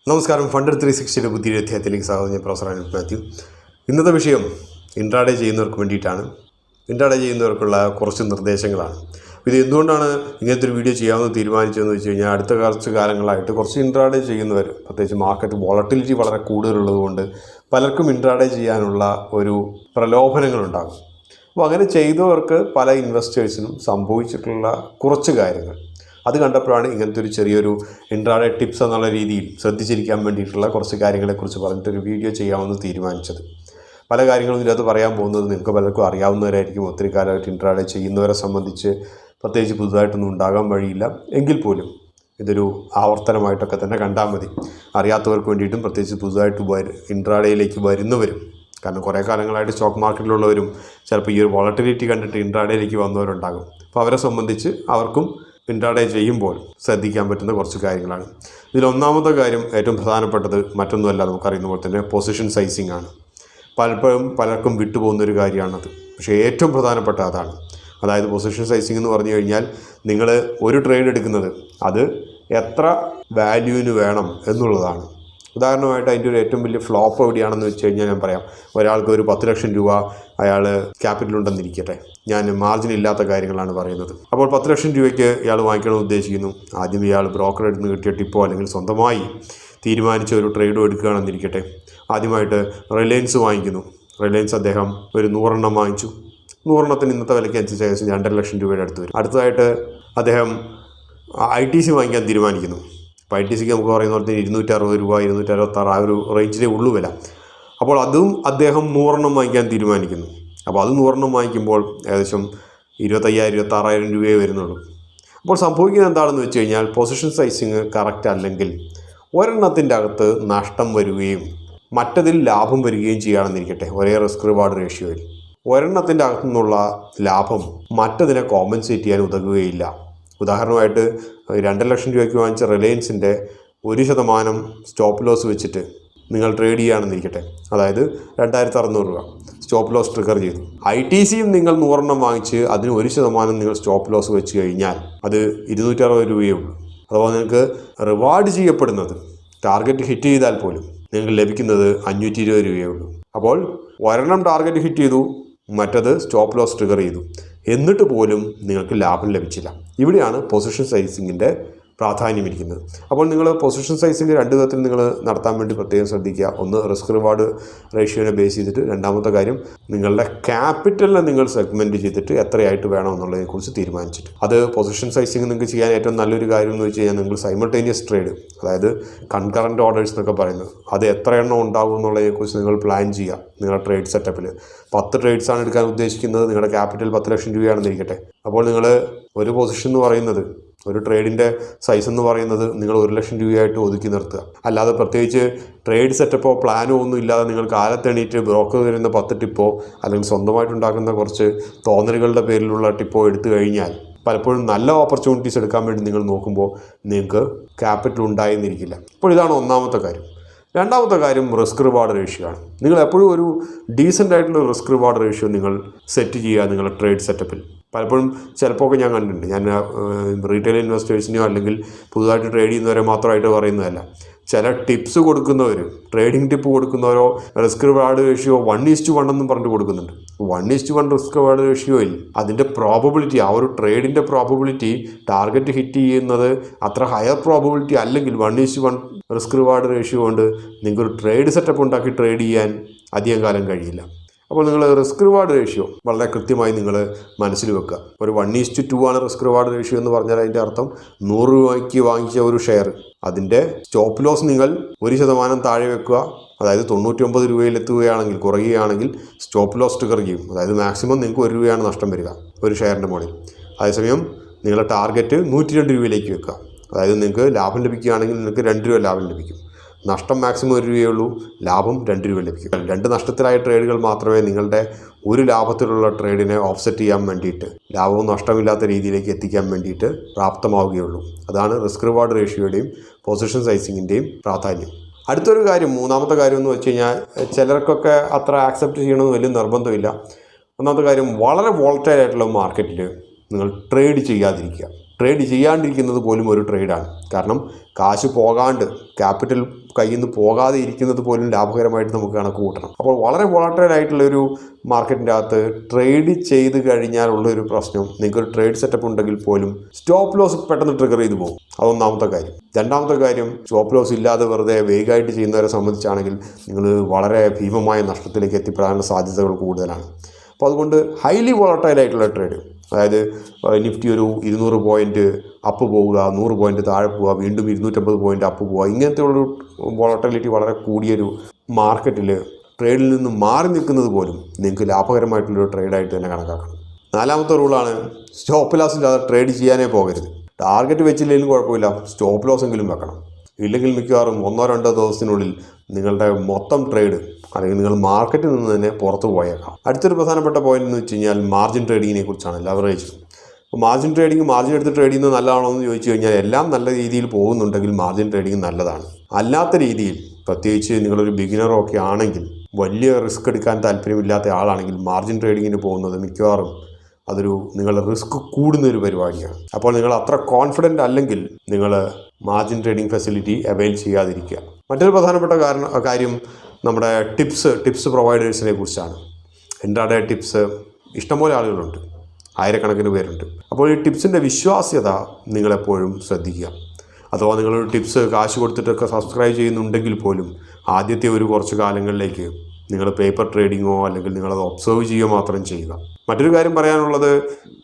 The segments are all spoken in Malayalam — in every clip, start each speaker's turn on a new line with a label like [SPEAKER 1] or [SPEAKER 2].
[SPEAKER 1] നമസ്കാരം. ഫണ്ടർ 360 പുതിയൊരു അധ്യായത്തിലേക്ക് സ്വാഗതം. ഞാൻ പ്രൊഫസർ അനിൽ മാത്യു. ഇന്നത്തെ വിഷയം ഇൻട്രാഡേ ചെയ്യുന്നവർക്ക് വേണ്ടിയിട്ടാണ്. ഇൻട്രാഡേ ചെയ്യുന്നവർക്കുള്ള കുറച്ച് നിർദ്ദേശങ്ങളാണ്. ഇത് എന്തുകൊണ്ടാണ് ഇങ്ങനത്തെ ഒരു വീഡിയോ ചെയ്യാമെന്ന് തീരുമാനിച്ചതെന്ന് വെച്ച് കഴിഞ്ഞാൽ, അടുത്ത കുറച്ച് കാലങ്ങളായിട്ട് കുറച്ച് ഇൻട്രാഡേ ചെയ്യുന്നവർ, പ്രത്യേകിച്ച് മാർക്കറ്റ് വോളട്ടിലിറ്റി വളരെ കൂടുതലുള്ളതുകൊണ്ട് പലർക്കും ഇൻട്രാഡേ ചെയ്യാനുള്ള ഒരു പ്രലോഭനങ്ങളുണ്ടാകും. അപ്പോൾ അങ്ങനെ ചെയ്തവർക്ക് പല ഇൻവെസ്റ്റേഴ്സിനും സംഭവിച്ചിട്ടുള്ള കുറച്ച് കാര്യങ്ങൾ അത് കണ്ടപ്പോഴാണ് ഇങ്ങനത്തെ ഒരു ചെറിയൊരു ഇൻട്രാഡേ ടിപ്സ് എന്നുള്ള രീതിയിൽ ശ്രദ്ധിച്ചിരിക്കാൻ വേണ്ടിയിട്ടുള്ള കുറച്ച് കാര്യങ്ങളെക്കുറിച്ച് പറഞ്ഞിട്ടൊരു വീഡിയോ ചെയ്യാമെന്ന് തീരുമാനിച്ചത്. പല കാര്യങ്ങളും ഇതിനകത്ത് പറയാൻ പോകുന്നത് നിങ്ങൾക്ക് പലർക്കും അറിയാവുന്നവരായിരിക്കും. ഒത്തിരി കാലമായിട്ട് ഇൻട്രാഡേ ചെയ്യുന്നവരെ സംബന്ധിച്ച് പ്രത്യേകിച്ച് പുതുതായിട്ടൊന്നും ഉണ്ടാകാൻ വഴിയില്ല. എങ്കിൽ പോലും ഇതൊരു ആവർത്തനമായിട്ടൊക്കെ തന്നെ കണ്ടാൽ മതി. അറിയാത്തവർക്ക് വേണ്ടിയിട്ടും പ്രത്യേകിച്ച് പുതുതായിട്ട് ഇൻട്രാഡേയിലേക്ക് വരുന്നവരും, കാരണം കുറേ കാലങ്ങളായിട്ട് സ്റ്റോക്ക് മാർക്കറ്റിലുള്ളവരും ചിലപ്പോൾ ഈ ഒരു വോളട്ടിലിറ്റി കണ്ടിട്ട് ഇൻട്രാഡേയിലേക്ക് വന്നവരുണ്ടാകും. അപ്പോൾ അവരെ സംബന്ധിച്ച് അവർക്കും ഇൻട്രാഡേ ചെയ്യുമ്പോൾ ശ്രദ്ധിക്കാൻ പറ്റുന്ന കുറച്ച് കാര്യങ്ങളാണ്. ഇതിലൊന്നാമത്തെ കാര്യം, ഏറ്റവും പ്രധാനപ്പെട്ടത് മറ്റൊന്നുമല്ല, നമുക്കറിയുന്ന പോലെ തന്നെ പൊസിഷൻ സൈസിങ് ആണ്. പലപ്പോഴും പലർക്കും വിട്ടുപോകുന്നൊരു കാര്യമാണത്. പക്ഷേ ഏറ്റവും പ്രധാനപ്പെട്ട അതാണ്. അതായത് പൊസിഷൻ സൈസിങ് എന്ന് പറഞ്ഞു കഴിഞ്ഞാൽ, നിങ്ങൾ ഒരു ട്രേഡ് എടുക്കുന്നത് അത് എത്ര വാല്യൂവിന് വേണം എന്നുള്ളതാണ്. ഉദാഹരണമായിട്ട് അതിൻ്റെ ഒരു ഏറ്റവും വലിയ ഫ്ലോപ്പ് എവിടെയാണെന്ന് വെച്ച് കഴിഞ്ഞാൽ ഞാൻ പറയാം. ഒരാൾക്ക് ഒരു 10 ലക്ഷം രൂപ അയാൾ ക്യാപിറ്റൽ ഉണ്ടെന്നിരിക്കട്ടെ, ഞാൻ മാർജിൻ ഇല്ലാത്ത കാര്യങ്ങളാണ് പറയുന്നത്. അപ്പോൾ 10 ലക്ഷം രൂപയ്ക്ക് ഇയാൾ വാങ്ങിക്കണമെന്ന് ഉദ്ദേശിക്കുന്നു. ആദ്യം ഇയാൾ ബ്രോക്കർ എടുത്ത് കിട്ടിയ ടിപ്പോ അല്ലെങ്കിൽ സ്വന്തമായി തീരുമാനിച്ച ഒരു ട്രേഡോ എടുക്കുകയാണെന്നിരിക്കട്ടെ. ആദ്യമായിട്ട് റിലയൻസ് വാങ്ങിക്കുന്നു. റിലയൻസ് അദ്ദേഹം ഒരു 100 വാങ്ങിച്ചു. 100 ഇന്നത്തെ വിലയ്ക്ക് അനുസരിച്ച് ഏകദേശം 2.5 ലക്ഷം രൂപയുടെ അടുത്ത് വരും. അടുത്തതായിട്ട് അദ്ദേഹം ITC വാങ്ങിക്കാൻ തീരുമാനിക്കുന്നു. അപ്പോൾ ITCക്ക് നമുക്ക് പറയുന്ന പോലെ 260 രൂപ, 266 ആ ഒരു റേഞ്ചിലേ ഉള്ളൂ വില. അപ്പോൾ അതും അദ്ദേഹം 100 വാങ്ങിക്കാൻ തീരുമാനിക്കുന്നു. അപ്പോൾ അത് 100 വാങ്ങിക്കുമ്പോൾ ഏകദേശം 25,000 26,000 രൂപയെ വരുന്നുള്ളൂ. അപ്പോൾ സംഭവിക്കുന്നത് എന്താണെന്ന് വെച്ച് കഴിഞ്ഞാൽ, പൊസിഷൻ സൈസിങ് കറക്റ്റ് അല്ലെങ്കിൽ ഒരെണ്ണത്തിൻ്റെ അകത്ത് നഷ്ടം വരികയും മറ്റതിൽ ലാഭം വരികയും ചെയ്യുകയാണെന്നിരിക്കട്ടെ. ഒരേ റിസ്ക് റിവാർഡ് റേഷ്യോയിൽ ഒരെണ്ണത്തിൻ്റെ അകത്തു നിന്നുള്ള ലാഭം മറ്റതിനെ കോമ്പൻസേറ്റ് ചെയ്യാൻ ഉതകുകയില്ല. ഉദാഹരണമായിട്ട് 2 ലക്ഷം രൂപയ്ക്ക് വാങ്ങിച്ച റിലയൻസിൻ്റെ 1% സ്റ്റോപ്പ് ലോസ് വെച്ചിട്ട് നിങ്ങൾ ട്രേഡ് ചെയ്യുകയാണെന്നിരിക്കട്ടെ. അതായത് 2,600 രൂപ സ്റ്റോപ്പ് ലോസ് ട്രിഗർ ചെയ്തു. ITCയും നിങ്ങൾ 100 വാങ്ങിച്ച് അതിന് 1% നിങ്ങൾ സ്റ്റോപ്പ് ലോസ് വെച്ച് കഴിഞ്ഞാൽ അത് 260 രൂപയേ ഉള്ളൂ. അഥവാ നിങ്ങൾക്ക് റിവാർഡ് ചെയ്യപ്പെടുന്നത്, ടാർഗറ്റ് ഹിറ്റ് ചെയ്താൽ പോലും നിങ്ങൾക്ക് ലഭിക്കുന്നത് 520 രൂപയേ ഉള്ളൂ. അപ്പോൾ ഒരെണ്ണം ടാർഗറ്റ് ഹിറ്റ് ചെയ്തു, മറ്റത് സ്റ്റോപ്പ് ലോസ് ട്രിഗർ ചെയ്തു, എന്നിട്ട് പോലും നിങ്ങൾക്ക് ലാഭം ലഭിച്ചില്ല. ഇവിടെയാണ് പൊസിഷൻ സൈസിങ്ങിൻ്റെ പ്രാധാന്യമിരിക്കുന്നത്. അപ്പോൾ നിങ്ങൾ പൊസിഷൻ സൈസിങ് 2 വിധത്തിൽ നിങ്ങൾ നടത്താൻ വേണ്ടി പ്രത്യേകം ശ്രദ്ധിക്കുക. ഒന്ന്, റിസ്ക് റിവാർഡ് റേഷ്യോനെ ബേസ് ചെയ്തിട്ട്. രണ്ടാമത്തെ കാര്യം, നിങ്ങളുടെ ക്യാപിറ്റലിനെ നിങ്ങൾ സെഗ്മെൻറ്റ് ചെയ്തിട്ട് എത്രയായിട്ട് വേണം എന്നുള്ളതിനെക്കുറിച്ച് തീരുമാനിച്ചിട്ട്. അത് പൊസിഷൻ സൈസിങ് നിങ്ങൾക്ക് ചെയ്യാൻ ഏറ്റവും നല്ലൊരു കാര്യം എന്ന് വെച്ച് കഴിഞ്ഞാൽ, നിങ്ങൾ സൈമൾട്ടേനിയസ് ട്രേഡ്, അതായത് കൺകറൻറ്റ് ഓർഡേഴ്സ് എന്നൊക്കെ പറയുന്നത്, അത് എത്ര എണ്ണം ഉണ്ടാകും എന്നുള്ളതിനെക്കുറിച്ച് നിങ്ങൾ പ്ലാൻ ചെയ്യുക. നിങ്ങളുടെ ട്രേഡ് സെറ്റപ്പിൽ 10 ട്രേഡ്സാണ് എടുക്കാൻ ഉദ്ദേശിക്കുന്നത്. നിങ്ങളുടെ ക്യാപിറ്റൽ 10 ലക്ഷം രൂപയാണെന്നിരിക്കട്ടെ. അപ്പോൾ നിങ്ങൾ ഒരു പൊസിഷൻ എന്ന് പറയുന്നത്, ഒരു ട്രേഡിൻ്റെ സൈസ് എന്ന് പറയുന്നത് നിങ്ങൾ 1 ലക്ഷം രൂപയായിട്ട് ഒതുക്കി നിർത്തുക. അല്ലാതെ പ്രത്യേകിച്ച് ട്രേഡ് സെറ്റപ്പോ പ്ലാനോ ഒന്നും ഇല്ലാതെ നിങ്ങൾ കാലത്തെണീറ്റ് ബ്രോക്കർ തരുന്ന 10 ടിപ്പോ അല്ലെങ്കിൽ സ്വന്തമായിട്ടുണ്ടാക്കുന്ന കുറച്ച് തോന്നലുകളുടെ പേരിലുള്ള ടിപ്പോ എടുത്തു കഴിഞ്ഞാൽ, പലപ്പോഴും നല്ല ഓപ്പർച്യൂണിറ്റീസ് എടുക്കാൻ വേണ്ടി നിങ്ങൾ നോക്കുമ്പോൾ നിങ്ങൾക്ക് ക്യാപിറ്റൽ ഉണ്ടായെന്നിരിക്കില്ല. അപ്പോൾ ഇതാണ് ഒന്നാമത്തെ കാര്യം. രണ്ടാമത്തെ കാര്യം, റിസ്ക് റിവാർഡ് റേഷ്യോ ആണ്. നിങ്ങൾ എപ്പോഴും ഒരു ഡീസൻ്റ് ആയിട്ടുള്ള റിസ്ക് റിവാർഡ് റേഷ്യോ നിങ്ങൾ സെറ്റ് ചെയ്യുക നിങ്ങളുടെ ട്രേഡ് സെറ്റപ്പിൽ. പലപ്പോഴും ചിലപ്പോൾ ഞാൻ കണ്ടിട്ടുണ്ട്, ഞാൻ റീറ്റെയിൽ ഇൻവെസ്റ്റേഴ്സിനെയോ അല്ലെങ്കിൽ പുതുതായിട്ട് ട്രേഡ് ചെയ്യുന്നവരെ മാത്രമായിട്ട് പറയുന്നതല്ല, ചില ടിപ്സ് കൊടുക്കുന്നവർ, ട്രേഡിംഗ് ടിപ്പ് കൊടുക്കുന്നവരോ റിസ്ക് റിവാർഡ് റേഷ്യോ 1:1 എന്നും പറഞ്ഞിട്ട് കൊടുക്കുന്നുണ്ട്. 1:1 റിസ്ക് റിവാർഡ് റേഷ്യോയിൽ അതിൻ്റെ പ്രോബബിലിറ്റി, ആ ഒരു ട്രേഡിൻ്റെ പ്രോബബിലിറ്റി ടാർഗറ്റ് ഹിറ്റ് ചെയ്യുന്നത് അത്ര ഹയർ പ്രോബബിലിറ്റി അല്ലെങ്കിൽ 1:1 റിസ്ക് റിവാർഡ് റേഷ്യോ കൊണ്ട് നിങ്ങൾക്കൊരു ട്രേഡ് സെറ്റപ്പ് ഉണ്ടാക്കി ട്രേഡ് ചെയ്യാൻ അധികം കാലം കഴിയില്ല. അപ്പോൾ നിങ്ങൾ റിസ്ക് റിവാർഡ് റേഷ്യോ വളരെ കൃത്യമായി നിങ്ങൾ മനസ്സിൽ വെക്കുക. ഒരു 1:2 ആണ് റിസ്ക് റിവാർഡ് റേഷ്യോ എന്ന് പറഞ്ഞാൽ അതിൻ്റെ അർത്ഥം 100 രൂപയ്ക്ക് വാങ്ങിച്ച ഒരു ഷെയർ, അതിൻ്റെ സ്റ്റോപ്പ് ലോസ് നിങ്ങൾ 1% താഴെ വെക്കുക. അതായത് 99 രൂപയിലെത്തുകയാണെങ്കിൽ, കുറയുകയാണെങ്കിൽ സ്റ്റോപ്പ് ലോസ് ട്രിഗർ ചെയ്യും. അതായത് മാക്സിമം നിങ്ങൾക്ക് 1 രൂപയാണ് നഷ്ടം വരിക ഒരു ഷെയറിൻ്റെ മുകളിൽ. അതേസമയം നിങ്ങളുടെ ടാർഗറ്റ് 102 രൂപയിലേക്ക് വെക്കുക. അതായത് നിങ്ങൾക്ക് ലാഭം ലഭിക്കുകയാണെങ്കിൽ നിങ്ങൾക്ക് 2 രൂപ ലാഭം ലഭിക്കും. നഷ്ടം മാക്സിമം 1 രൂപയേ ഉള്ളൂ, ലാഭം 2 രൂപ ലഭിക്കും. 2 നഷ്ടത്തിലായ ട്രേഡുകൾ മാത്രമേ നിങ്ങളുടെ ഒരു ലാഭത്തിലുള്ള ട്രേഡിനെ ഓഫ്സെറ്റ് ചെയ്യാൻ വേണ്ടിയിട്ട്, ലാഭവും നഷ്ടമില്ലാത്ത രീതിയിലേക്ക് എത്തിക്കാൻ വേണ്ടിയിട്ട് പ്രാപ്തമാവുകയുള്ളൂ. അതാണ് റിസ്ക് റിവാർഡ് റേഷ്യോയുടെയും പൊസിഷൻ സൈസിങ്ങിൻ്റെയും പ്രാധാന്യം. അടുത്തൊരു കാര്യം, മൂന്നാമത്തെ കാര്യം എന്ന് വെച്ച് കഴിഞ്ഞാൽ, ചിലർക്കൊക്കെ അത്ര ആക്സെപ്റ്റ് ചെയ്യണമെന്ന് വലിയ നിർബന്ധമില്ല. ഒന്നാമത്തെ കാര്യം, വളരെ വോളറ്റൈൽ ആയിട്ടുള്ള മാർക്കറ്റിൽ നിങ്ങൾ ട്രേഡ് ചെയ്യാതിരിക്കുക. ട്രേഡ് ചെയ്യാണ്ടിരിക്കുന്നത് പോലും ഒരു ട്രേഡാണ്. കാരണം കാശ് പോകാണ്ട്, ക്യാപിറ്റൽ കയ്യിൽ നിന്ന് പോകാതെ ഇരിക്കുന്നത് പോലും ലാഭകരമായിട്ട് നമുക്ക് കണക്ക് കൂട്ടണം. അപ്പോൾ വളരെ വോളട്ടൈൽ ആയിട്ടുള്ളൊരു മാർക്കറ്റിൻ്റെ അകത്ത് ട്രേഡ് ചെയ്ത് കഴിഞ്ഞാലുള്ളൊരു പ്രശ്നം, നിങ്ങൾക്കൊരു ട്രേഡ് സെറ്റപ്പ് ഉണ്ടെങ്കിൽ പോലും സ്റ്റോപ്പ് ലോസ് പെട്ടെന്ന് ട്രിഗർ ചെയ്ത് പോകും. അതൊന്നാമത്തെ കാര്യം. രണ്ടാമത്തെ കാര്യം, സ്റ്റോപ്പ് ലോസ് ഇല്ലാതെ വെറുതെ വേഗമായിട്ട് ചെയ്യുന്നവരെ സംബന്ധിച്ചാണെങ്കിൽ നിങ്ങൾ വളരെ ഭീമമായ നഷ്ടത്തിലേക്ക് എത്തിപ്പെടാനുള്ള സാധ്യതകൾ കൂടുതലാണ്. അപ്പോൾ അതുകൊണ്ട് ഹൈലി വോളട്ടൈൽ ആയിട്ടുള്ള ട്രേഡ്, അതായത് നിഫ്റ്റി ഒരു 200 പോയിൻറ്റ് അപ്പ് പോവുക, 100 പോയിൻറ്റ് താഴെ പോവുക, വീണ്ടും 250 പോയിൻറ്റ് അപ്പ് പോവുക, ഇങ്ങനത്തെ ഒരു വോളട്ടിലിറ്റി വളരെ കൂടിയൊരു മാർക്കറ്റിൽ ട്രേഡിൽ നിന്ന് മാറി നിൽക്കുന്നത് പോലും നിങ്ങൾക്ക് ലാഭകരമായിട്ടുള്ളൊരു ട്രേഡായിട്ട് തന്നെ കണക്കാക്കണം. നാലാമത്തെ റൂളാണ്, സ്റ്റോപ്പ് ലോസില്ലാതെ ട്രേഡ് ചെയ്യാനേ പോകരുത്. ടാർഗറ്റ് വെച്ചില്ലെങ്കിലും കുഴപ്പമില്ല, സ്റ്റോപ്പ് ലോസ് എങ്കിലും വെക്കണം. ഇല്ലെങ്കിൽ മിക്കവാറും 1-2 ദിവസത്തിനുള്ളിൽ നിങ്ങളുടെ മൊത്തം ട്രേഡ് അല്ലെങ്കിൽ നിങ്ങൾ മാർക്കറ്റിൽ നിന്ന് തന്നെ പുറത്തു പോയേക്കാം. അടുത്തൊരു പ്രധാനപ്പെട്ട പോയിന്റ് എന്ന് വെച്ച് കഴിഞ്ഞാൽ മാർജിൻ ട്രേഡിങ്ങിനെ കുറിച്ചാണ്, ലെവറേജ്. അപ്പോൾ മാർജിൻ ട്രേഡിങ്, മാർജിൻ എടുത്ത് ട്രേഡ് ചെയ്യുന്നത് നല്ലതാണോ എന്ന് ചോദിച്ചു കഴിഞ്ഞാൽ എല്ലാം നല്ല രീതിയിൽ പോകുന്നുണ്ടെങ്കിൽ മാർജിൻ ട്രേഡിങ് നല്ലതാണ്. അല്ലാത്ത രീതിയിൽ, പ്രത്യേകിച്ച് നിങ്ങളൊരു ബിഗിനറോ ഒക്കെ ആണെങ്കിൽ, വലിയ റിസ്ക് എടുക്കാൻ താല്പര്യമില്ലാത്ത ആളാണെങ്കിൽ മാർജിൻ ട്രേഡിങ്ങിന് പോകുന്നത് മിക്കവാറും അതൊരു നിങ്ങളുടെ റിസ്ക് കൂടുന്നൊരു പരിപാടിയാണ്. അപ്പോൾ നിങ്ങൾ അത്ര കോൺഫിഡൻ്റ് അല്ലെങ്കിൽ നിങ്ങൾ മാർജിൻ ട്രേഡിംഗ് ഫെസിലിറ്റി അവൈൽ ചെയ്യാതിരിക്കുക. മറ്റൊരു പ്രധാനപ്പെട്ട കാര്യം നമ്മുടെ ടിപ്സ് പ്രൊവൈഡേഴ്സിനെ കുറിച്ചാണ്. ഇൻട്രാഡേ ടിപ്സ് ഇഷ്ടംപോലെ ആളുകളുണ്ട്, ആയിരക്കണക്കിന് പേരുണ്ട്. അപ്പോൾ ഈ ടിപ്സിൻ്റെ വിശ്വാസ്യത നിങ്ങളെപ്പോഴും ശ്രദ്ധിക്കുക. അഥവാ നിങ്ങളൊരു ടിപ്സ് കാശ് കൊടുത്തിട്ടൊക്കെ സബ്സ്ക്രൈബ് ചെയ്യുന്നുണ്ടെങ്കിൽ പോലും ആദ്യത്തെ ഒരു കുറച്ച് കാലങ്ങളിലേക്ക് നിങ്ങൾ പേപ്പർ ട്രേഡിങ്ങോ അല്ലെങ്കിൽ നിങ്ങളത് ഒബ്സർവ് ചെയ്യുകയോ മാത്രം ചെയ്യുക. മറ്റൊരു കാര്യം പറയാനുള്ളത്,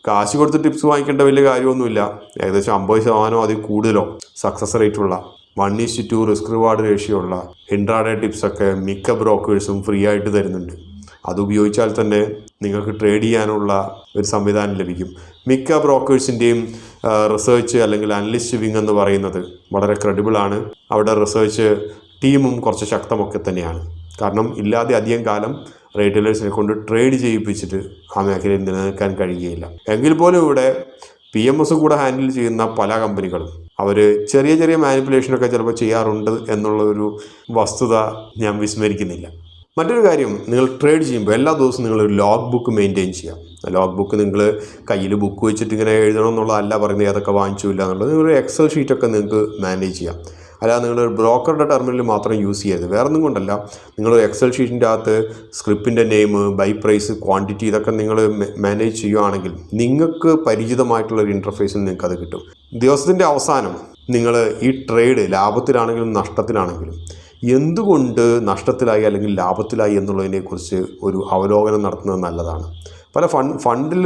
[SPEAKER 1] കാശ് കൊടുത്ത് ടിപ്സ് വാങ്ങിക്കേണ്ട വലിയ കാര്യമൊന്നുമില്ല. ഏകദേശം 50% അതിൽ കൂടുതലോ സക്സസ് റേറ്റുള്ള 1:2 റിസ്ക് റിവാർഡ് റേഷ്യോ ഉള്ള ഇൻട്രാഡേ ടിപ്സൊക്കെ മിക്ക ബ്രോക്കേഴ്സും ഫ്രീ ആയിട്ട് തരുന്നുണ്ട്. അത് ഉപയോഗിച്ചാൽ തന്നെ നിങ്ങൾക്ക് ട്രേഡ് ചെയ്യാനുള്ള ഒരു സംവിധാനം ലഭിക്കും. മിക്ക ബ്രോക്കേഴ്സിൻ്റെയും റിസർച്ച് അല്ലെങ്കിൽ അനലിസ്റ്റ് വിങ് എന്ന് പറയുന്നത് വളരെ ക്രെഡിബിളാണ്. അവിടെ റിസർച്ച് ടീമും കുറച്ച് ശക്തമൊക്കെ തന്നെയാണ്. കാരണം ഇല്ലാതെ അധികം കാലം റീറ്റെയിലേഴ്സിനെ കൊണ്ട് ട്രേഡ് ചെയ്യിപ്പിച്ചിട്ട് ആ മേഖലയിൽ നിലനിൽക്കാൻ കഴിയുകയില്ല. എങ്കിൽ പോലും ഇവിടെ PMS കൂടെ ഹാൻഡിൽ ചെയ്യുന്ന പല കമ്പനികളും അവർ ചെറിയ ചെറിയ മാനിപ്പുലേഷനൊക്കെ ചിലപ്പോൾ ചെയ്യാറുണ്ട് എന്നുള്ള ഒരു വസ്തുത ഞാൻ വിസ്മരിക്കുന്നില്ല. മറ്റൊരു കാര്യം, നിങ്ങൾ ട്രേഡ് ചെയ്യുമ്പോൾ എല്ലാ ദിവസവും നിങ്ങളൊരു ലോഗ് ബുക്ക് മെയിൻറ്റെയിൻ ചെയ്യാം. ലോഗ് ബുക്ക് നിങ്ങൾ കയ്യിൽ ബുക്ക് വെച്ചിട്ട് ഇങ്ങനെ എഴുതണം എന്നുള്ളതല്ല പറയുന്നത്, ഏതൊക്കെ വാങ്ങിച്ചു ഇല്ല എന്നുള്ളത്. നിങ്ങളൊരു എക്സൽ ഷീറ്റൊക്കെ നിങ്ങൾക്ക് മാനേജ് ചെയ്യാം. അല്ലാതെ നിങ്ങളൊരു ബ്രോക്കറുടെ ടെർമിനൽ മാത്രം യൂസ് ചെയ്യരുത്. വേറെ ഒന്നും കൊണ്ടല്ല, നിങ്ങളൊരു എക്സൽ ഷീറ്റിൻ്റെ അകത്ത് സ്ക്രിപ്പിൻ്റെ നെയിം, ബൈ പ്രൈസ്, ക്വാണ്ടിറ്റി ഇതൊക്കെ നിങ്ങൾ മാനേജ് ചെയ്യുകയാണെങ്കിൽ നിങ്ങൾക്ക് പരിചിതമായിട്ടുള്ളൊരു ഇൻ്റർഫേസിൽ നിങ്ങൾക്ക് അത് കിട്ടും. ദിവസത്തിൻ്റെ അവസാനം നിങ്ങൾ ഈ ട്രേഡ് ലാഭത്തിലാണെങ്കിലും നഷ്ടത്തിലാണെങ്കിലും എന്തുകൊണ്ട് നഷ്ടത്തിലായി അല്ലെങ്കിൽ ലാഭത്തിലായി എന്നുള്ളതിനെക്കുറിച്ച് ഒരു അവലോകനം നടത്തുന്നത് നല്ലതാണ്. പല ഫണ്ടിൽ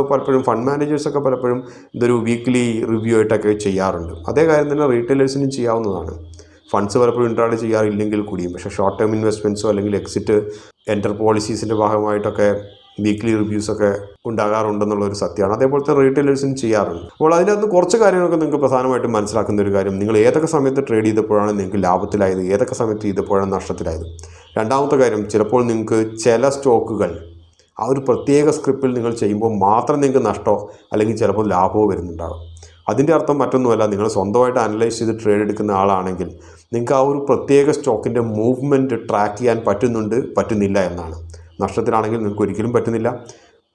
[SPEAKER 1] പലപ്പോഴും ഫണ്ട് മാനേജേഴ്സൊക്കെ പലപ്പോഴും ഇതൊരു വീക്ക്ലി റിവ്യൂ ആയിട്ടൊക്കെ ചെയ്യാറുണ്ട്. അതേ കാര്യം തന്നെ റീറ്റെയിലേഴ്സിനും ചെയ്യാവുന്നതാണ്. ഫണ്ട്സ് പലപ്പോഴും ഇൻട്രാഡേ ചെയ്യാറില്ലെങ്കിൽ കൂടിയും, പക്ഷേ ഷോർട്ട് ടേം ഇൻവെസ്റ്റ്മെൻറ്റ്സോ അല്ലെങ്കിൽ എക്സിറ്റ് എൻ്റർ പോളിസീസിൻ്റെ ഭാഗമായിട്ടൊക്കെ വീക്ക്ലി റിവ്യൂസൊക്കെ ഉണ്ടാകാറുണ്ടെന്നുള്ളൊരു സത്യമാണ്. അതേപോലത്തെ റീറ്റെയിലേഴ്സിനും ചെയ്യാറുണ്ട്. അപ്പോൾ അതിനകത്ത് കുറച്ച് കാര്യങ്ങളൊക്കെ നിങ്ങൾക്ക് പ്രധാനമായിട്ടും മനസ്സിലാക്കുന്ന ഒരു കാര്യം, നിങ്ങൾ ഏതൊക്കെ സമയത്ത് ട്രേഡ് ചെയ്തപ്പോഴാണ് നിങ്ങൾക്ക് ലാഭത്തിലായത്, ഏതൊക്കെ സമയത്ത് ചെയ്തപ്പോഴാണ് നഷ്ടത്തിലായത്. രണ്ടാമത്തെ കാര്യം, ചിലപ്പോൾ നിങ്ങൾക്ക് ചില സ്റ്റോക്കുകൾ ആ ഒരു പ്രത്യേക സ്ക്രിപ്റ്റിൽ നിങ്ങൾ ചെയ്യുമ്പോൾ മാത്രം നിങ്ങൾക്ക് നഷ്ടമോ അല്ലെങ്കിൽ ചിലപ്പോൾ ലാഭമോ വരുന്നുണ്ടാകും. അതിൻ്റെ അർത്ഥം മറ്റൊന്നുമല്ല, നിങ്ങൾ സ്വന്തമായിട്ട് അനലൈസ് ചെയ്ത് ട്രേഡ് എടുക്കുന്ന ആളാണെങ്കിൽ നിങ്ങൾക്ക് ആ ഒരു പ്രത്യേക സ്റ്റോക്കിൻ്റെ മൂവ്മെൻറ്റ് ട്രാക്ക് ചെയ്യാൻ പറ്റുന്നില്ല എന്നാണ്. നഷ്ടത്തിലാണെങ്കിൽ നിങ്ങൾക്ക് ഒരിക്കലും പറ്റുന്നില്ല,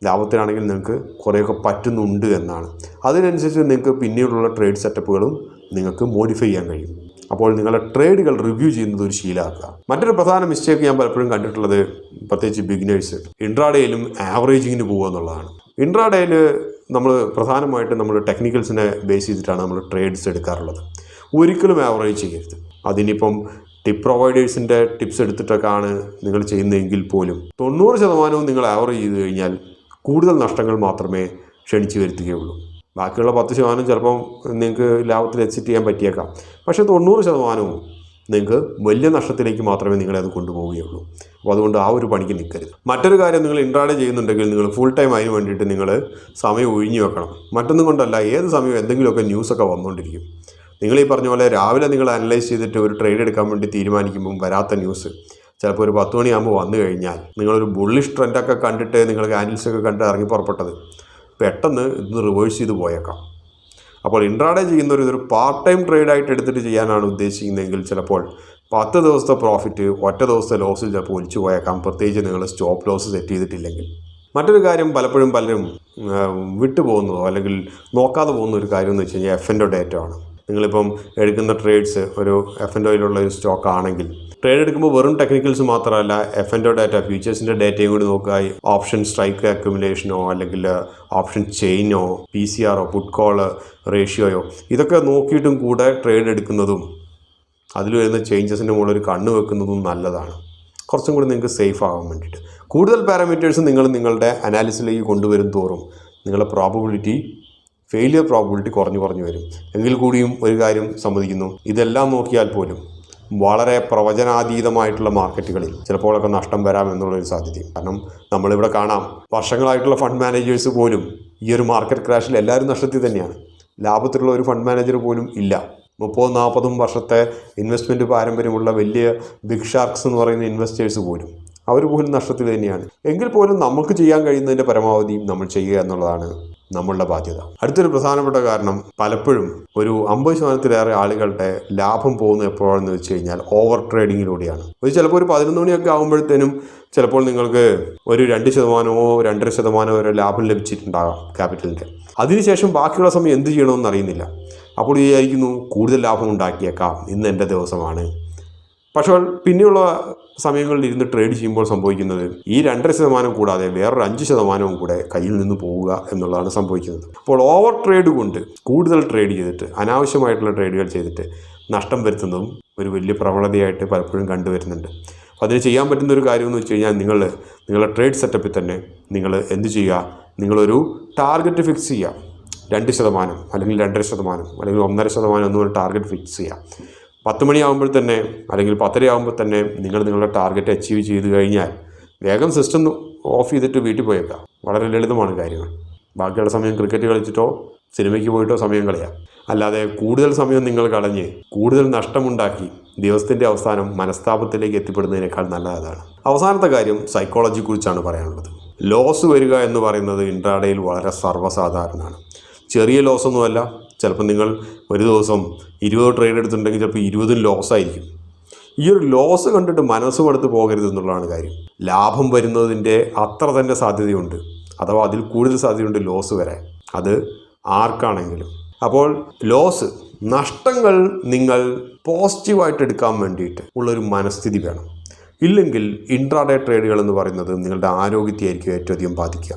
[SPEAKER 1] ലാഭത്തിലാണെങ്കിൽ നിങ്ങൾക്ക് കുറേയൊക്കെ പറ്റുന്നുണ്ട് എന്നാണ്. അതിനനുസരിച്ച് നിങ്ങൾക്ക് പിന്നീടുള്ള ട്രേഡ് സെറ്റപ്പുകളും നിങ്ങൾക്ക് മോഡിഫൈ ചെയ്യാൻ കഴിയും. അപ്പോൾ നിങ്ങളുടെ ട്രേഡുകൾ റിവ്യൂ ചെയ്യുന്നത് ഒരു ശീലമാക്കുക. മറ്റൊരു പ്രധാന മിസ്റ്റേക്ക് ഞാൻ പലപ്പോഴും കണ്ടിട്ടുള്ളത്, പ്രത്യേകിച്ച് ബിഗിനേഴ്സ്, ഇൻട്രാഡേയിലും ആവറേജിങ്ങിന് പോകുക എന്നുള്ളതാണ്. ഇൻട്രാഡേയിൽ നമ്മൾ പ്രധാനമായിട്ടും നമ്മൾ ടെക്നിക്കൽസിനെ ബേസ് ചെയ്തിട്ടാണ് നമ്മൾ ട്രേഡ്സ് എടുക്കാറുള്ളത്. ഒരിക്കലും ആവറേജ് ചെയ്യരുത്. അതിനിപ്പം ടിപ്പ് പ്രൊവൈഡേഴ്സിൻ്റെ ടിപ്സ് എടുത്തിട്ടൊക്കെയാണ് നിങ്ങൾ ചെയ്യുന്നതെങ്കിൽ പോലും 90% നിങ്ങൾ ആവറേജ് ചെയ്ത് കഴിഞ്ഞാൽ കൂടുതൽ നഷ്ടങ്ങൾ മാത്രമേ ക്ഷണിച്ചു വരുത്തുകയുള്ളൂ. ബാക്കിയുള്ള 10% ചിലപ്പം നിങ്ങൾക്ക് ലാഭത്തിൽ എക്സിറ്റ് ചെയ്യാൻ പറ്റിയേക്കാം. പക്ഷേ 90% നിങ്ങൾക്ക് വലിയ നഷ്ടത്തിലേക്ക് മാത്രമേ നിങ്ങളെ അത് കൊണ്ടുപോവുകയുള്ളൂ. അപ്പോൾ അതുകൊണ്ട് ആ ഒരു പണിക്ക് നിൽക്കരുത്. മറ്റൊരു കാര്യം, നിങ്ങൾ ഇൻട്രാഡേ ചെയ്യുന്നുണ്ടെങ്കിൽ നിങ്ങൾ ഫുൾ ടൈം അതിന് വേണ്ടിയിട്ട് നിങ്ങൾ സമയം ഒഴിഞ്ഞു വെക്കണം. മറ്റൊന്നും കൊണ്ടല്ല, ഏത് സമയവും എന്തെങ്കിലുമൊക്കെ ന്യൂസൊക്കെ വന്നുകൊണ്ടിരിക്കും. നിങ്ങൾ ഈ പറഞ്ഞ പോലെ രാവിലെ നിങ്ങൾ അനലൈസ് ചെയ്തിട്ട് ഒരു ട്രേഡ് എടുക്കാൻ വേണ്ടി തീരുമാനിക്കുമ്പം വരാത്ത ന്യൂസ് ചിലപ്പോൾ ഒരു 10 മണിയാകുമ്പോൾ വന്നു കഴിഞ്ഞാൽ, നിങ്ങളൊരു ബുള്ളിഷ് ട്രെൻഡൊക്കെ കണ്ടിട്ട് നിങ്ങൾ ആനലിസ്റ്റൊക്കെ കണ്ട് ഇറങ്ങി പുറപ്പെട്ടത് പെട്ടെന്ന് ഇന്ന് റിവേഴ്സ് ചെയ്ത് പോയേക്കാം. അപ്പോൾ ഇൻട്രാഡേ ചെയ്യുന്നവർ ഇതൊരു പാർട്ട് ടൈം ട്രേഡായിട്ട് എടുത്തിട്ട് ചെയ്യാനാണ് ഉദ്ദേശിക്കുന്നതെങ്കിൽ ചിലപ്പോൾ 10 ദിവസത്തെ പ്രോഫിറ്റ് ഒറ്റ ദിവസത്തെ ലോസിൽ ചിലപ്പോൾ ഒലിച്ചു പോയേക്കാം, പ്രത്യേകിച്ച് നിങ്ങൾ സ്റ്റോപ്പ് ലോസ് സെറ്റ് ചെയ്തിട്ടില്ലെങ്കിൽ. മറ്റൊരു കാര്യം പലപ്പോഴും പലരും വിട്ടുപോകുന്നതോ അല്ലെങ്കിൽ നോക്കാതെ പോകുന്ന ഒരു കാര്യം എന്ന് വെച്ച് കഴിഞ്ഞാൽ എഫ് ഡേറ്റ ആണ്. നിങ്ങളിപ്പം എടുക്കുന്ന ട്രേഡ്സ് ഒരു എഫ് ഒരു സ്റ്റോക്ക് ആണെങ്കിൽ ട്രേഡ് എടുക്കുമ്പോൾ വെറും ടെക്നിക്കൽസ് മാത്രമല്ല എഫ് ഡാറ്റ ഫ്യൂച്ചേഴ്സിൻ്റെ ഡേറ്റയും കൂടി നോക്കുക. ഓപ്ഷൻ സ്ട്രൈക്ക് അക്യുമുലേഷനോ അല്ലെങ്കിൽ ഓപ്ഷൻ ചെയിനോ PCR പുട്ട് കോൾ റേഷ്യോയോ ഇതൊക്കെ നോക്കിയിട്ടും കൂടെ ട്രേഡ് എടുക്കുന്നതും അതിൽ വരുന്ന ചേഞ്ചസിൻ്റെ മുകളിൽ ഒരു കണ്ണ് വെക്കുന്നതും നല്ലതാണ്. കുറച്ചും കൂടി നിങ്ങൾക്ക് സേഫ് ആകാൻ വേണ്ടിയിട്ട്. കൂടുതൽ പാരാമീറ്റേഴ്സ് നിങ്ങൾ നിങ്ങളുടെ അനാലിസിലേക്ക് കൊണ്ടുവരും തോറും നിങ്ങളുടെ ഫെയിലിയർ പ്രോബിലിറ്റി കുറഞ്ഞു വരും. എങ്കിൽ കൂടിയും ഒരു കാര്യം സമ്മതിക്കുന്നു, ഇതെല്ലാം നോക്കിയാൽ പോലും വളരെ പ്രവചനാതീതമായിട്ടുള്ള മാർക്കറ്റുകളിൽ ചിലപ്പോഴൊക്കെ നഷ്ടം വരാം എന്നുള്ളൊരു സാധ്യതയും. കാരണം നമ്മളിവിടെ കാണാം, വർഷങ്ങളായിട്ടുള്ള ഫണ്ട് മാനേജേഴ്സ് പോലും ഈ ഒരു മാർക്കറ്റ് ക്രാഷിൽ എല്ലാവരും നഷ്ടത്തിൽ തന്നെയാണ്. ലാഭത്തിലുള്ള ഒരു ഫണ്ട് മാനേജർ പോലും ഇല്ല. 30-40 വർഷത്തെ ഇൻവെസ്റ്റ്മെൻറ്റ് പാരമ്പര്യമുള്ള വലിയ ബിഗ് ഷാർക്സ് എന്ന് പറയുന്ന ഇൻവെസ്റ്റേഴ്സ് പോലും അവർ പോലും നഷ്ടത്തിൽ തന്നെയാണ്. എങ്കിൽ പോലും നമുക്ക് ചെയ്യാൻ കഴിയുന്നതിൻ്റെ പരമാവധി നമ്മൾ ചെയ്യുക എന്നുള്ളതാണ് നമ്മളുടെ ബാധ്യത. അടുത്തൊരു പ്രധാനപ്പെട്ട കാരണം, പലപ്പോഴും ഒരു 50% ആളുകളുടെ ലാഭം പോകുന്നത് എപ്പോഴാണെന്ന് വെച്ച് കഴിഞ്ഞാൽ ഓവർ ട്രേഡിങ്ങിലൂടെയാണ്. ചിലപ്പോൾ ഒരു 11 മണിയൊക്കെ ആകുമ്പോഴത്തേനും ചിലപ്പോൾ നിങ്ങൾക്ക് ഒരു 2% 2.5% വരെ ലാഭം ലഭിച്ചിട്ടുണ്ടാകാം ക്യാപിറ്റലിൻ്റെ. അതിനുശേഷം ബാക്കിയുള്ള സമയം എന്ത് ചെയ്യണമെന്ന് അറിയുന്നില്ല. അപ്പോൾ വിചാരിക്കുന്നു കൂടുതൽ ലാഭം ഉണ്ടാക്കിയേക്കാം, ഇന്ന് എൻ്റെ ദിവസമാണ്. പക്ഷേ പിന്നെയുള്ള സമയങ്ങളിൽ ഇരുന്ന് ട്രേഡ് ചെയ്യുമ്പോൾ സംഭവിക്കുന്നത് ഈ 2.5% കൂടാതെ വേറൊരു 5% കൂടെ കയ്യിൽ നിന്ന് പോവുക എന്നുള്ളതാണ് സംഭവിക്കുന്നത്. അപ്പോൾ ഓവർ ട്രേഡ് കൊണ്ട് കൂടുതൽ ട്രേഡ് ചെയ്തിട്ട് അനാവശ്യമായിട്ടുള്ള ട്രേഡുകൾ ചെയ്തിട്ട് നഷ്ടം വരുത്തുന്നതും ഒരു വലിയ പ്രവണതയായിട്ട് പലപ്പോഴും കണ്ടുവരുന്നുണ്ട്. അപ്പോൾ അതിന് ചെയ്യാൻ പറ്റുന്ന ഒരു കാര്യം എന്ന് വെച്ച് കഴിഞ്ഞാൽ നിങ്ങളുടെ ട്രേഡ് സെറ്റപ്പിൽ തന്നെ നിങ്ങൾ എന്ത് ചെയ്യുക, നിങ്ങളൊരു ടാർഗറ്റ് ഫിക്സ് ചെയ്യുക. 2% അല്ലെങ്കിൽ 2.5% അല്ലെങ്കിൽ 1.5% എന്നൊരു ടാർഗറ്റ് ഫിക്സ് ചെയ്യാം. 10 മണിയാകുമ്പോൾ തന്നെ അല്ലെങ്കിൽ 10:30 ആകുമ്പോൾ തന്നെ നിങ്ങളുടെ ടാർഗറ്റ് അച്ചീവ് ചെയ്ത് കഴിഞ്ഞാൽ വേഗം സിസ്റ്റം ഓഫ് ചെയ്തിട്ട് വീട്ടിൽ പോയേക്കാം. വളരെ ലളിതമാണ് കാര്യങ്ങൾ. ബാക്കിയുള്ള സമയം ക്രിക്കറ്റ് കളിച്ചിട്ടോ സിനിമയ്ക്ക് പോയിട്ടോ സമയം കളയാം. അല്ലാതെ കൂടുതൽ സമയം നിങ്ങൾ കളഞ്ഞ് കൂടുതൽ നഷ്ടമുണ്ടാക്കി ദിവസത്തിൻ്റെ അവസാനം മനസ്താപത്തിലേക്ക് എത്തിപ്പെടുന്നതിനേക്കാൾ നല്ലതാണ്. അവസാനത്തെ കാര്യം സൈക്കോളജിയെക്കുറിച്ചാണ് പറയാനുള്ളത്. ലോസ് വരിക എന്ന് പറയുന്നത് ഇൻട്രാഡേയിൽ വളരെ സർവ്വസാധാരണമാണ്. ചെറിയ ലോസൊന്നുമല്ല. ചിലപ്പോൾ നിങ്ങൾ ഒരു ദിവസം 20 ട്രേഡ് എടുത്തിട്ടുണ്ടെങ്കിൽ ചിലപ്പോൾ 20 ലോസായിരിക്കും. ഈ ഒരു ലോസ് കണ്ടിട്ട് മനസ്സ് മടുത്ത് പോകരുത് എന്നുള്ളതാണ് കാര്യം. ലാഭം വരുന്നതിൻ്റെ അത്ര തന്നെ സാധ്യതയുണ്ട്, അഥവാ അതിൽ കൂടുതൽ സാധ്യതയുണ്ട് ലോസ് വരാൻ. അത് ആർക്കാണെങ്കിലും. അപ്പോൾ നഷ്ടങ്ങൾ നിങ്ങൾ പോസിറ്റീവായിട്ട് എടുക്കാൻ വേണ്ടിയിട്ട് ഉള്ളൊരു മനസ്ഥിതി വേണം. ഇല്ലെങ്കിൽ ഇൻട്രാഡേ ട്രേഡുകൾ എന്ന് പറയുന്നത് നിങ്ങളുടെ ആരോഗ്യത്തെയായിരിക്കും ഏറ്റവും അധികം ബാധിക്കുക.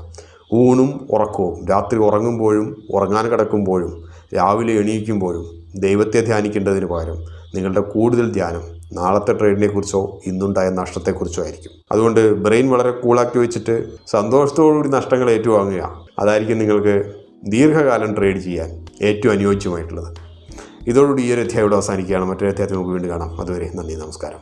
[SPEAKER 1] ഊണും ഉറക്കവും, രാത്രി ഉറങ്ങുമ്പോഴും ഉറങ്ങാൻ കിടക്കുമ്പോഴും രാവിലെ എണീക്കുമ്പോഴും ദൈവത്തെ ധ്യാനിക്കേണ്ടതിന് പകരം നിങ്ങളുടെ കൂടുതൽ ധ്യാനം നാളത്തെ ട്രേഡിനെ കുറിച്ചോ ഇന്നുണ്ടായ നഷ്ടത്തെക്കുറിച്ചോ ആയിരിക്കും. അതുകൊണ്ട് ബ്രെയിൻ വളരെ കൂളാക്കി വെച്ചിട്ട് സന്തോഷത്തോടുകൂടി നഷ്ടങ്ങൾ ഏറ്റുവാങ്ങുക. അതായിരിക്കും നിങ്ങൾക്ക് ദീർഘകാലം ട്രേഡ് ചെയ്യാൻ ഏറ്റവും അനുയോജ്യമായിട്ടുള്ളത്. ഇതോടുകൂടി ഈ ഒരു അധ്യായം ഇവിടെ അവസാനിക്കുകയാണ്. മറ്റൊരു അധ്യായത്തിൽ നമുക്ക് വീണ്ടും കാണാം. അതുവരെ നന്ദി, നമസ്കാരം.